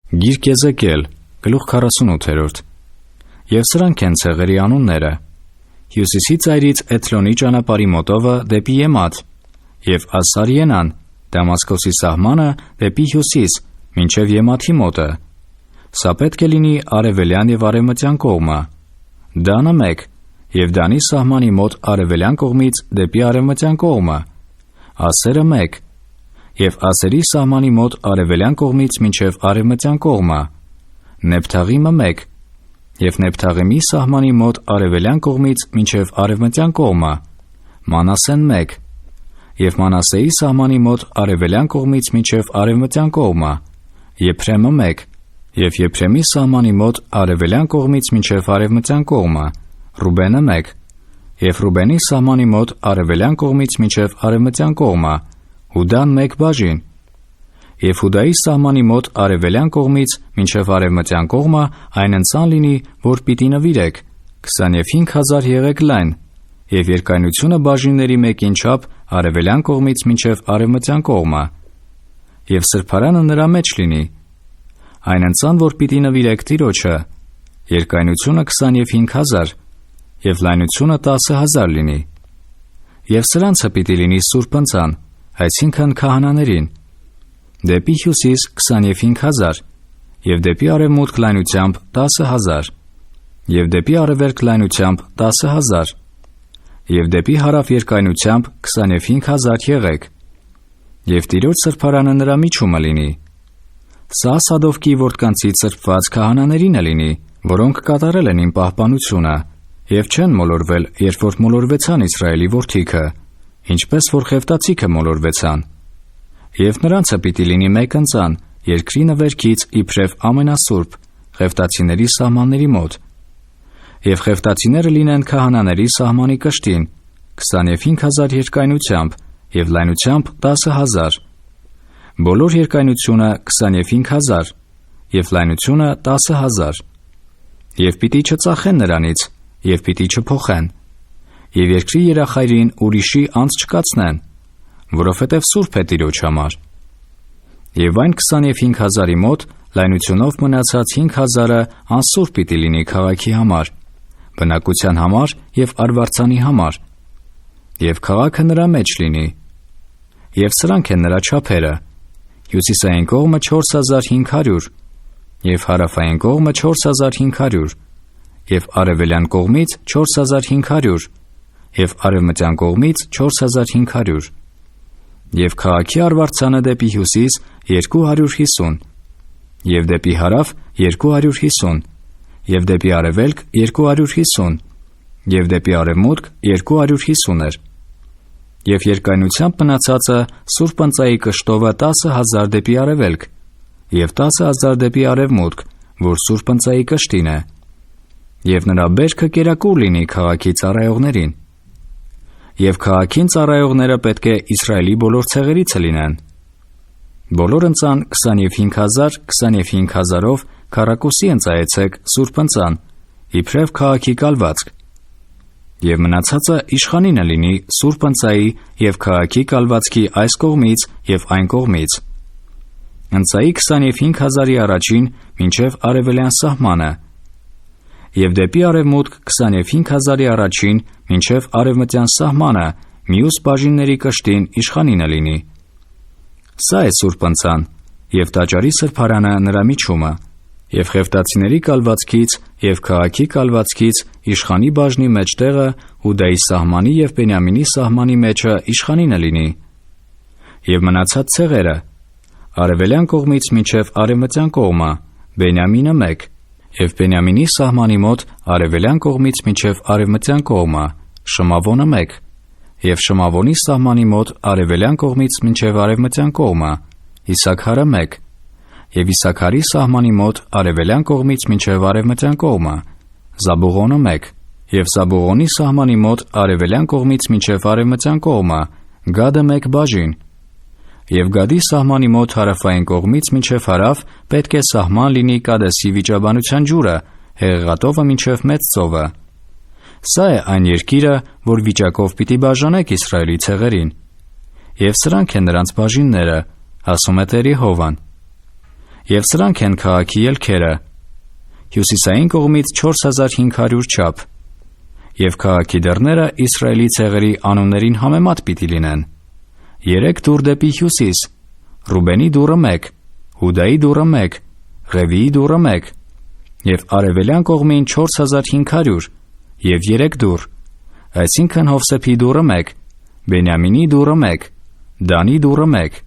Գիրք Եզեկիել, գլուխ 48. Եվ սրանք են ցեղերի անունները. Հյուսիսի ծայրից Էթլոնի ճանապարհի մոտովը դեպի Եմաթ, եւ Ասարիենան, Դամասկոսի սահմանը դեպի հյուսիս, մինչև Եմաթի մոտը։ Սա պետք է լինի արևելյան եւ արևմտյան կողմը։ Դանը 1, եւ Դանի սահմանի մոտ արևելյան կողմից դեպի արևմտյան կողմը։ Ասերը 1, եւ Ասերի սահմանի մոտ արևելյան կողմից մինչև արևմտյան կողմը։ Նեփթաղիմը 1, եւ Նեփթաղիմի սահմանի մոտ արևելյան կողմից մինչև արևմտյան կողմը։ Մանասեն 1, եւ Մանասեի սահմանի մոտ արևելյան կողմից մինչև արևմտյան կողմը։ Եփրեմը 1, եւ Եփրեմի սահմանի մոտ արևելյան կողմից մինչև արևմտյան կողմը։ Ռուբենը 1, եւ Ռուբենի սահմանի մոտ արևելյան կողմից մինչև արևմտյան կողմը։ Հուդան 1 բաժին, եւ Հուդայի սահմանի մոտ արևելյան կողմից մինչև արևմտյան կողմը այն ընծան լինի, որ պիտի նվիրեք, 25,000 եղեք լայն, եւ երկայնությունը բաժինների մեկին չափ արևելյան կողմից մինչև արևմտյան կողմը, եւ սրբարանը նրա մեջ լինի։ Այն ընծան, որ պիտի նվիրեք Տիրոջը, երկայնությունը 25,000 եւ լայնությունը 10,000 լինի։ Եվ սրանցը պիտի լինի սուրբ ընծան, այսինքն քահանաներին, դեպի հյուսիս 25,000, եւ դեպի արևմուտք լայնությամբ 10,000, եւ դեպի արևելք լայնությամբ 10,000, եւ դեպի հարավ երկայնությամբ 25,000 եղեք, եւ Տիրոջ սրբարանը նրա միջումը լինի։ Սա Սադովկի որդկանցից սրբված քահանաներին է լինի, որոնք կատարել են իմ պահպանությունը, եւ չեն մոլորվել, երբ որ մոլորվեցան Իսրայելի որդիքը, ինչպես որ խևտացիքը մոլորվեցան։ Եվ նրանցը պիտի լինի մեկ ընծան, երկրի նվերքից իբրև ամենասուրբ, խևտացիների սահմանների մոտ։ Եվ խևտացիները լինեն քահանաների սահմանի կշտին, 25,000 երկայնությամբ եւ լայնությամբ 10,000։ Բոլոր երկայնությունը 25,000 եւ լայնությունը 10,000։ Եվ պիտի չծախեն նրանից, եւ պիտի չփոխեն։ Եվ երկրի երախայրին ուրիշի անց չկացնեն, որովհետև սուրբ է Տիրոջ համար։ Եվ այն 25,000-ի մոտ լայնությունով մնացած 5,000-ը անսուրբ պիտի լինի քաղաքի համար, բնակության համար եւ արվարձանի համար, եւ քաղաքը նրա մեջ լինի։ Եվ սրանք են նրա չափերը. հյուսիսային կողմը 4,500, եւ հարավային կողմը 4,500, եւ արևելյան կողմից 4,500, եւ արևմտյան կողմից 4,500, եւ քաղաքի արվարձանը դեպի հյուսիս 250, եւ դեպի հարավ 250, եւ դեպի արևելք 250, եւ դեպի արևմուտք 250 էր։ Եվ երկայնությամբ մնացածը սուրբ ընծայի կշտովը 10,000 դեպի արևելք, եւ 10,000 դեպի արևմուտք, որ սուրբ ընծայի կշտին է։ Եվ նրա բերքը կերակուր լինի քաղաքի ծառայողներին։ Եվ քաղաքին ծառայողները պետք է Իսրայելի բոլոր ցեղերիցը լինեն։ Բոլոր ընծան 25,000-25,000-ով քառակուսի ընծայեցեք սուրբ ընծան, իբրև քաղաքի կալվածք։ Եվ մնացածը իշխանինը լինի սուրբ ընծայի եւ քաղաքի կալվածքի այս կողմից եւ այն կողմից։ Ընծայի 25,000-ի առաջին մինչև արևելյան սահմանը, եւ դեպի արևմուտք 25,000-ի առաջին մինչև արևմտյան սահմանը մյուս բաժինների կշտին իշխանինը լինի։ Սա է սուրբ ընծան, եւ տաճարի սրբարանը նրա միջումը, եւ խևտացիների կալվածքից եւ քաղաքի կալվածքից իշխանի բաժնի մեջտեղը Հուդայի սահմանի եւ Բենյամինի սահմանի մեջը իշխանինը լինի։ Եվ մնացած ցեղերը արևելյան կողմից մինչև արևմտյան կողմը Բենյամինը 1, եւ Բենյամինի սահմանի մոտ արևելյան կողմից մինչև արևմտյան կողմը Շմավոնը 1, եւ Շմավոնի սահմանի մոտ արևելյան կողմից մինչև արևմտյան կողմը Իսաքարը 1, եւ Իսաքարի սահմանի մոտ արևելյան կողմից մինչև արևմտյան կողմը Զաբուղոնը 1, եւ Զաբուղոնի սահմանի մոտ արևելյան կողմից մինչև արևմտյան կողմը Գադը 1 բաժին։ Եվ Գադի սահմանի մոտ հարավային կողմից մինչև հարավ պետք է սահման լինի Կադեսի վիճաբանության ջուրը, Հեղեղատովը մինչև Մեծ ծովը։ Սա է այն երկիրը, որ վիճակով պիտի բաժանեք Իսրայելի ցեղերին։ Եվ սրանք են նրանց բաժինները, ասում է Տեր Եհովան։ Եվ սրանք են քաղաքի ելքերը. հյուսիսային կողմից 4500 չափ, և քաղաքի դռները Իսրայելի ցեղերի անուններին համեմատ պիտի լինեն. 3 դուռ դեպի հյուսիս, Ռուբենի դուռը 1, Հուդայի դուռը 1, Ղևիի դուռը 1, և արևելյան կողմին 4500 և 3 դուռ, այսինքն Հովսեփի դուռը 1, Բենյամինի դուռը 1, Դանի դուռը 1,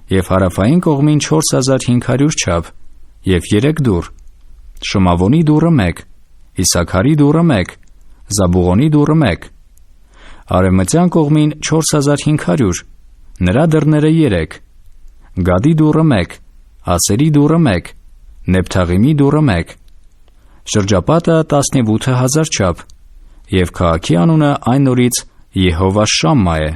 և հարավային կողմին 4500 չափ և 3 դուռ, Շմավոնի դուռը 1, Իսաքարի դուռը 1, Զաբուղոնի դուռը 1, արևմտյան կողմին 4500, նրա դռները 3, Գադի դուռը 1, Ասերի դուռը 1, Նեփթաղիմի դուռը 1, շրջապատը 18000 չափ, և քաղաքի անունը այն օրից Եհովա Շամմա է։